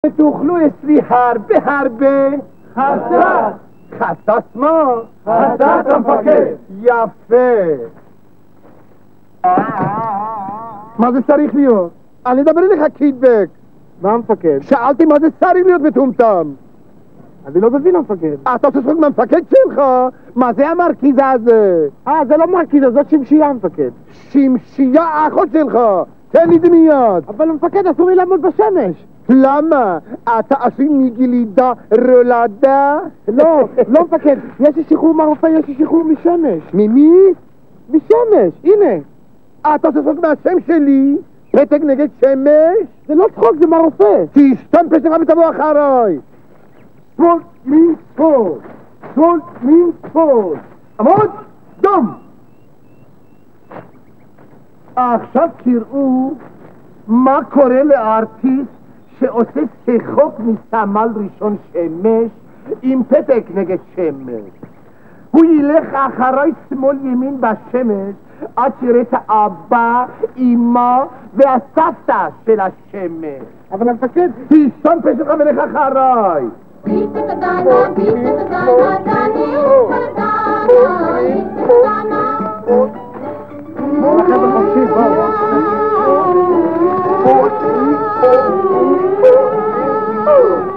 תאכלו אצלי הרבה חסה. חסת מה? חסת המפקד. יפה. מה זה צריך להיות? אני אדבר אליך קידבק. מה המפקד? שאלתי מה זה צריך להיות מטומטם. אני לא מבין המפקד. אתה עושה צחוק מהמפקד שלך? מה זה המרכיזה הזה? זה לא מרכיזה, זאת שמשייה המפקד. שמשייה האחות שלך. תן לי דמיית. אבל המפקד אסור לי לעמוד בשמש. למה? אתה עשוי מגלידה רולדה? לא מפקד, יש לי שחרור מהרופא, יש לי שחרור משמש. ממי? משמש, הנה. אתה עושה צחוק מהשם שלי? פתק נגד שמש? זה לא צחוק, זה מהרופא. תסתום פשטך ותבוא אחריי. שמאל, מין, שמאל. שמאל, מין, שמאל. עמוד, דום. עכשיו תראו מה קורה לארטיסט שעושה שיחוק מסמל ראשון שמש עם פתק נגד שמש. הוא ילך אחרי שמאל ימין בשמש עד שיראה את האבא, אמא והסבתא של השמש. אבל המפקד... תסתום פשטך ולך אחריי.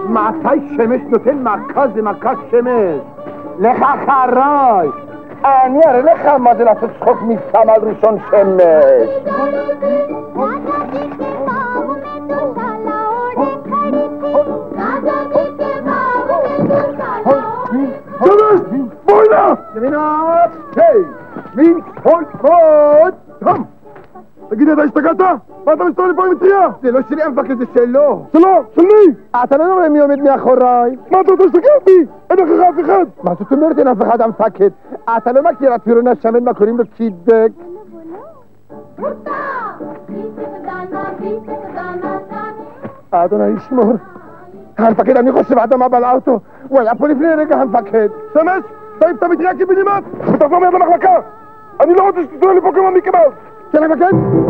מתי שמש נותן מכה זה מכת שמש. לך אחריי. אני אראה לך מה זה לעשות צחוק מסמל ראשון שמש. שמש! בואי ימינות! היי! מין כל כבוד! תום! תגיד, אתה השתגעת? מה אתה מסתובב לי פה עם מטריה? זה לא שלי המפקד, זה שלו. שלו? של מי? אתה לא רואה מי עומד מאחוריי. מה אתה רוצה להסתכל בי? אין לך אף אחד. מה זאת אומרת אין אף אחד המפקד? אתה לא מכיר את פירון השמן מה קוראים לו קידבק? אדוני ישמור. המפקד, אני חושב אדמה בלעה אותו. הוא היה פה לפני רגע המפקד. שמש, תעיף את המטריה קיבינימט ותחזור מיד למחלקה. אני לא רוצה שתצאו לי פה כמו מיקי מאוס. כן המפקד?